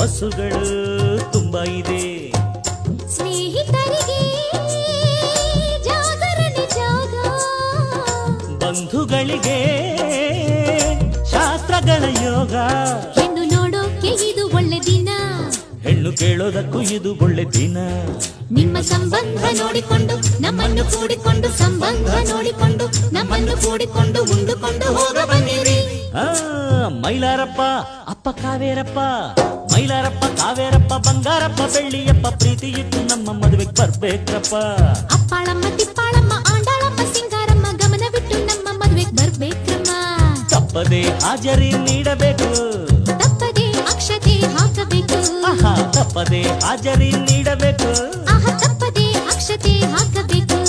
ಬಸ್ಸುಗಳು ತುಂಬಾ ಇದೆ. ಸ್ನೇಹಿತರಿಗೆ ಜಾಗರಣೆ ಜಾಗ, ಬಂಧುಗಳಿಗೆ ಶಾಸ್ತ್ರಗಳ ಯೋಗ. ಹೆಣ್ಣು ನೋಡೋಕೆ ಇದು ಒಳ್ಳೆ ದಿನ, ಹೆಣ್ಣು ಕೇಳೋದಕ್ಕೂ ಇದು ಒಳ್ಳೆ ದಿನ. ನಿಮ್ಮ ಸಂಬಂಧ ನೋಡಿಕೊಂಡು ನಮ್ಮನ್ನು ಕೂಡಿಕೊಂಡು, ಸಂಬಂಧ ನೋಡಿಕೊಂಡು ನಮ್ಮನ್ನು ಕೂಡಿಕೊಂಡು ಉಂಡುಕೊಂಡು ಹೋಗ ಬನ್ನಿರಿ. ಮೈಲಾರಪ್ಪ ಅಪ್ಪ ಕಾವೇರಪ್ಪ, ಮೈಲಾರಪ್ಪ ಕಾವೇರಪ್ಪ ಬಂಗಾರಪ್ಪ ಬೆಳ್ಳಿಯಪ್ಪ, ಪ್ರೀತಿ ಇಟ್ಟು ನಮ್ಮ ಮದುವೆಗೆ ಬರ್ಬೇಕ್ರಪ್ಪ. ಅಪ್ಪಾಳಮ್ಮ ತಿಪ್ಪಾಳಮ್ಮ ಆಂಡಾಳಮ್ಮ ಸಿಂಗಾರಮ್ಮ ಗಮನವಿಟ್ಟು ನಮ್ಮ ಮದುವೆಗೆ ಬರ್ಬೇಕ್ರಮ್ಮ. ತಪ್ಪದೆ ಹಾಜರಿ ನೀಡಬೇಕು, ತಪ್ಪದೆ ಅಕ್ಷತೆ ಹಾಕಬೇಕು, ತಪ್ಪದೆ ಹಾಜರಿ ನೀಡಬೇಕು, ತಪ್ಪದೆ ಅಕ್ಷತೆ ಹಾಕಬೇಕು.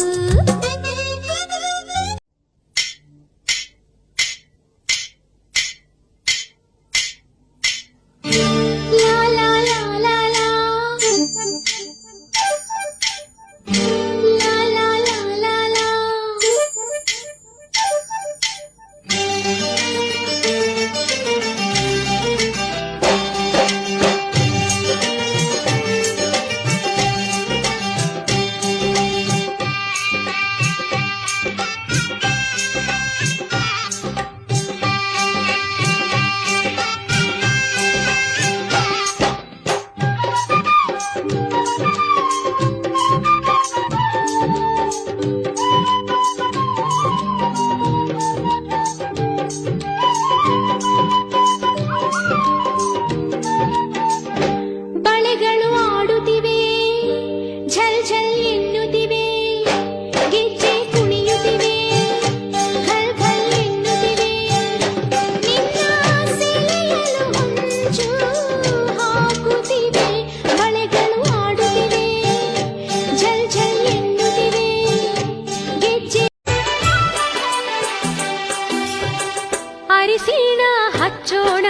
ಅರಿಶಿಣ ಹಚ್ಚೋಣ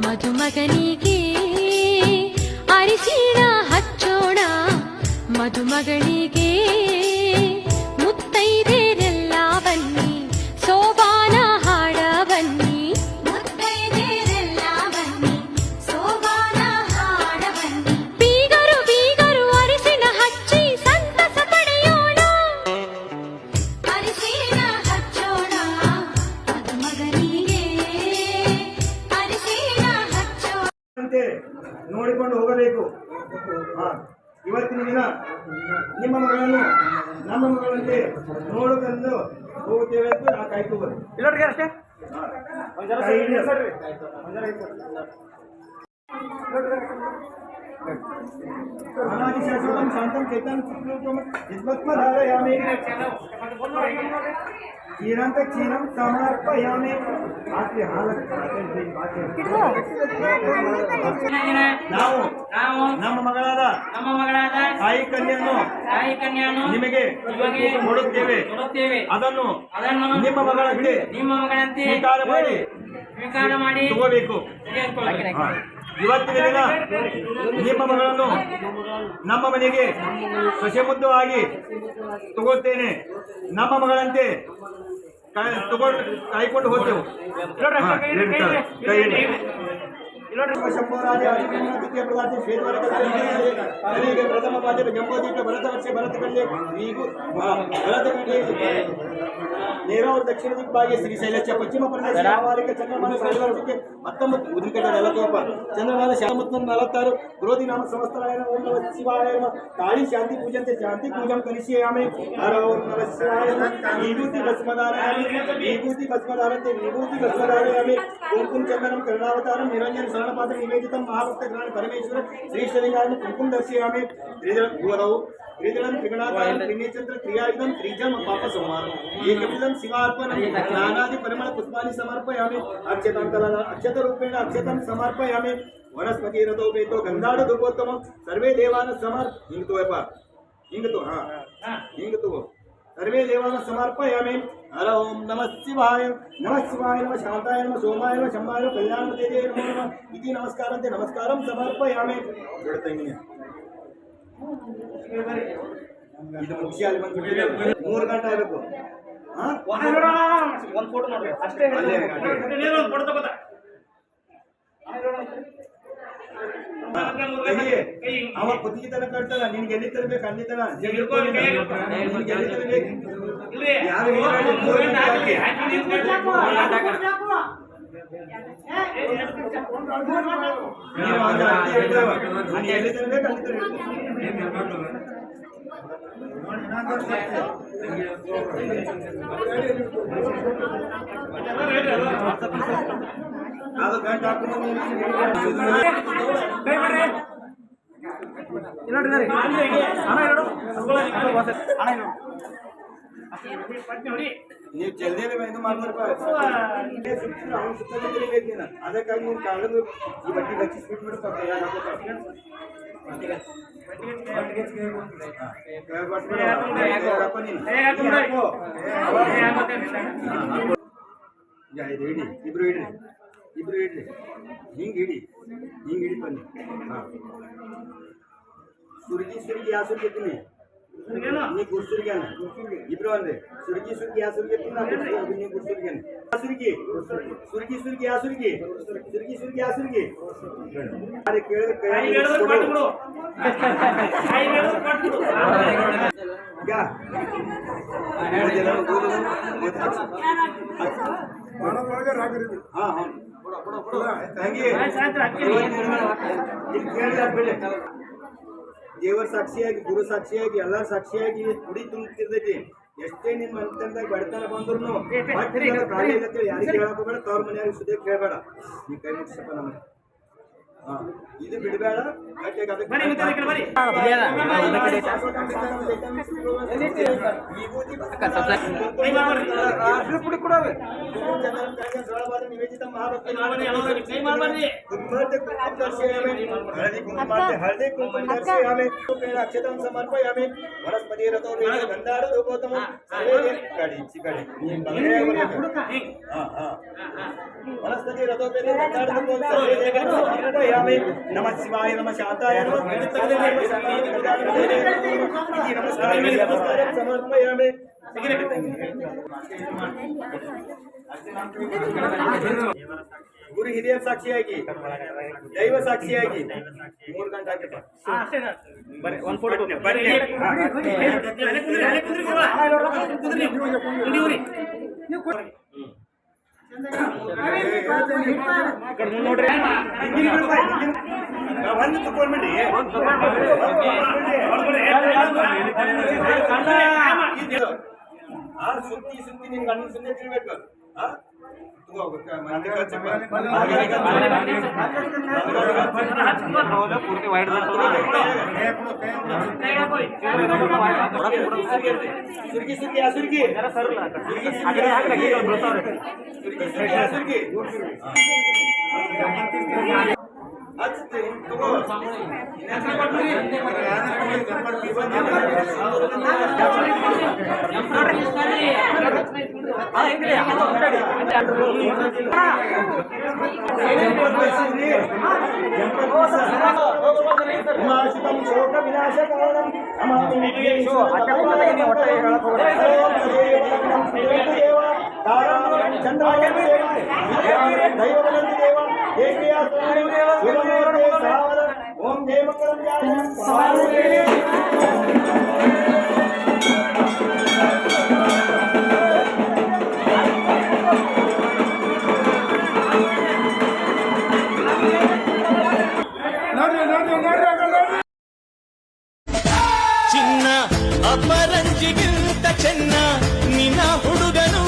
ಮಧುಮಗನಿಗೆ, ಅರಿಶಿಣ ಹಚ್ಚೋಣ ಮಧುಮಗಳಿಗೆ. ಮುತ್ತೈದೆರೆಲ್ಲ ಬನ್ನಿ ಸೋಬಾನ ಹಾಡ ಬನ್ನಿ, ಮುತ್ತೈದೆರೆಲ್ಲ ಬನ್ನಿ ಸೋಬಾನ ಹಾಡ ಬನ್ನಿ. ಬೀಗರು ಬೀಗರು ಅರಿಶಿಣ ಹಚ್ಚಿ ಸಂತಸ ಪಡೆಯೋಣ, ಅರಿಶಿಣ ಹಚ್ಚೋಣ ಮಧುಮಗನಿಗೆ, ಅರಿಶಿಣ ಹಚ್ಚೋಣ. ನೋಡಿಕೊಂಡು ಹೋಗಬೇಕು. ಇವತ್ತಿನ ದಿನ ನಿಮ್ಮ ಮಗಳನ್ನು ನಮ್ಮ ಮಗಳಂತೆ ನೋಡಿಕೊಂಡು ಹೋಗುತ್ತೇವೆ ಅಂತ ನಾವು ಕಾಯ್ಕೋಬೋದು. ಅನಾದಿ ಶಾಶ್ವತಂ ಶಾಂತಂ ಚೇತಂ ಕ್ಷೀರಂತ ಕ್ಷೀರಂ ಸಮರ್ಪಯಾಮಿ. ನಾವು ನಮ್ಮ ಮಗಳಾದ ತಾಯಿ ಕನ್ಯೆಯನ್ನು ನಿಮಗೆ ಕೊಡುತ್ತೇವೆ. ಅದನ್ನು ನಿಮ್ಮ ಮಗಳಂತೆ ಸ್ವೀಕಾರ ಮಾಡಿ ತಗೋಬೇಕು. ಇವತ್ತಿನ ದಿನ ನಿಮ್ಮ ಮಗಳನ್ನು ನಮ್ಮ ಮನೆಗೆ ಸೊಸೆಮುದ್ದು ಆಗಿ ತಗೊಳ್ತೇನೆ. ನಮ್ಮ ಮಗಳಂತೆ ಕಾಯ್ಕೊಂಡು ಹೋಗ್ತೇವೆ. ಪ್ರಥಮ ಬಾಧ್ಯತೆ ಜಂಬೋದೀಪ ಭರತ ವರ್ಷ ಭರತ ಕಳ್ಳಿ ಭರತ ಕಳ್ಳಿ ನೇರಾವರಿ ದಕ್ಷಿಣ ದಿಕ್ಕಾಗಿ ಶ್ರೀಶೈಲಚ್ಚ ಪಶ್ಚಿಮ ಪ್ರದೇಶ ವ್ಯಾವಹಾರಿಕ ಚಂದ್ರಮಾನ 19 ಉದ್ರಿಕಟ 40 ಚಂದ್ರಮಾನ 46 ಕ್ರೋಧಿ ನಾಮ ಸಂವತ್ಸರಾಯಣ. ಓಂ ನಮಃ ಶಿವಾಯ ನಮಃ. ಕಾಳಿ ಶಾಂತಿ ಪೂಜಂತೆ ಶಾಂತಿ ಪೂಜಂ ಕರಿಷ್ಯಾಮಿ. ಹರ ಓಂ ನಮಃ ಶಿವಾಯ ನಮಃ. ವಿಭೂತಿ ಭಸ್ಮಧಾರಯಾಮಿ, ವಿಭೂತಿ ಭಸ್ಮಧಾರಂತೆ ವಿಭೂತಿ ಭಸ್ಮಧಾರಯಾಮಿ. ಕುಂಕುಮ ಚಂದನಂ ಕರುಣಾವತಾರಂ ನಿರಂಜನ ಶರಣಪಾತ್ರ ನಿವೇದಿತಂ ಮಹಾಭಕ್ತ ಗ್ರಾಣ ಪರಮೇಶ್ವರ ಶ್ರೀಶಲಿಂಗಾಯ ಕುಂಕುಮ ದರ್ಶಯಾಮಿ. ತ್ರಿದಳವು ತ್ರಿದಳಂ ತ್ರಿಗಣಾಕಾರಂ ತ್ರಿನೇಚಂದ್ರ ಕ್ರಿಯಾಯುಧಂ ತ್ರಿಜಂ ಪಾಪ ಸಂಹಾರಂ ಏಕವಿಧಂ ಶಿವಾರ್ಪಣಂ ಜ್ಞಾನಾದಿ ಪರಿಮಳ ಪುಷ್ಪಾನಿ ಸಮರ್ಪಯಾಮಿ. ಅಕ್ಷತ ರೂಪೇಣ ಅಕ್ಷತಂ ಸಮರ್ಪಯಾಮಿ. ವನಸ್ಪತಿ ರಥೋ ಬೇತೋ ಗಂಧಾಢ ಧೂಪೋತ್ತಮಂ ಸರ್ವೇ ದೇವಾನ ಹಿಂಗತು ಸರ್ವೇ ದೇವಾನ ಸಮರ್ಪಯಾಮಿ. ಹರ ಓಂ ನಮಃ ಶಿವಾಯ ನಮಃ ಶಿವಾಯ ನಮಃ ಶಾಂತಾಯ ನಮಃ ಸೋಮಾಯ ನಮಃ ಶಂಭಾಯ ನಮಃ ಕಲ್ಯಾಣ ದೇವೇ ನಮೋ ನಮಃ ಇತಿ ನಮಸ್ಕಾರಂತೆ ನಮಸ್ಕಾರಂ ಸಮರ್ಪಯಾಮಿ. ಇದು ಮುಖ್ಯ. ಅಲ್ಲಿ ಬಂದ್ಬಿಟ್ಟಿದೆ 3 ಗಂಟೆ ಆಗಬೇಕು. ಒಂದು ಫೋಟೋ ಮಾಡ್ರಿ ಅಷ್ಟೇ. ಅವ ಕುತ್ತಿಗೆ ತನ ಕಟ್ತಾನ ನಿನ್ಗೆ ಎಲ್ಲಿ ತರಬೇಕು ಅಲ್ಲಿ ತನ ನಿನ್ಗೆ ಎಲ್ಲಿ ತರಬೇಕು ಯಾರು ಎಲ್ಲಿ ತರಬೇಕು ಅಲ್ಲಿ ತರಬೇಕು ಅದು ಗಂಟು ಹಾಕೊಂಡು ನೀವು ಜಲ್ದಿ ಇದು ಮಾಡ್ತಾರಪ್ಪ ಅವ್ನು ಸುತ್ತಲಿದ್ರೆ ಬೇಕು ನೀನು ಅದಕ್ಕಾಗಿ ನೀನು ಕಾಗದ ಈ ಬಟ್ಟೆ ಹಚ್ಚಿಸ್ಬಿಟ್ಟು ಬಿಡ್ಬೇಕು ಇಡಿ ಇಬ್ರು ಇಡ್ರಿ ಹಿಂಗ್ ಹಿಡಿ ಬನ್ನಿ ಹಾ ಸುರ್ಗಿ ಯಾ ಸುರ್ಗಿ ಎತ್ತೀನಿ ನೀ ಗುರ್ಸುರ್ಗ್ಯಾನ ಇಬ್ರು ಅಂದ್ರೆ ಸುರ್ಗಿ ಯಾ ಸುರ್ಗಿ ಎತ್ತೀನಿ ನಾ ಗುರ್ಸುರ್ಗಿ ನೀ ಗುರ್ಸುರ್ಗ್ಯಾನ ಸುರ್ಗಿ ಯಾ ಸುರ್ಗಿ ಯಾ ಸುರ್ಗಿ ಅರೆ ಕೇಳಿದ್ರೆ ಕೈ ಯಾ ಹಾ ದೇವರ ಸಾಕ್ಷಿಯಾಗಿ ಗುರು ಸಾಕ್ಷಿಯಾಗಿ ಎಲ್ಲರ ಸಾಕ್ಷಿಯಾಗಿ ಕುಡಿ ತುಂಬಿರ್ತೈತಿ ಎಷ್ಟೇ ನಿನ್ ಮನೆತನದಾಗ ಬಡತನ ಬಂದ್ರು ಖಾಲಿ ಯಾರಿಗೆ ಹೇಳಕ್ ಹೋಗ್ಬೇಡ ತವ್ರ ಮನೆಯಾಗ ಸುದ್ದಿ ಕೇಳಬೇಡ ನೀ ಕೈ ಮುಗಿಸಪ್ಪ ನಮಗೆ ಇದು ಬಿಡಬೇಡ ನಿವೇದಿತ ಹಳದಿ ಕುಂಕುಮ ದರ್ಶಯಾಮಿ ಅಕ್ಷತಂ ಸಮರ್ಪಯಾಮಿ ವನಸ್ಪತಿ ರಥೋ ಗಂಧಾರ ಧೂಪೋತ್ತಮ ವನಸ್ಪತಿ ರಥೋ ಗಂಧಾರ ಸಮರ್ಪಯಾಮಿ ನಮಃ ಶಿವಾಯ ನಮಃ ಶಾಂತಾಯ ನಮಸ್ಕಾರ ಸಮರ್ಪಯಾಮಿ ಗುರು ಹಿರಿಯರ ಸಾಕ್ಷಿಯಾಗಿ ದೈವ ಸಾಕ್ಷಿಯಾಗಿ 3 ಗಂಟೆ ಒಂದು ತಗೊಂಡ್ಬಿಡಿ ಸುತ್ತಿ ನಿನ್ ಗಂಡನ ಸುಮ್ಮನೆ ತಿರ್ಬೇಕು ಪೂರ್ತಿ ವೈಡ್ ಸುರ್ಗಿ ಶೋಕ ವಿನಾಶ ಕಾರಣಂ ಓಂ ಜಯ ಮಂಗಳಂ ಚಿನ್ನ ಅಪರಂಜಿಗಿಂತ ಚೆನ್ನ ನಿನ್ನ ಹುಡುಗನು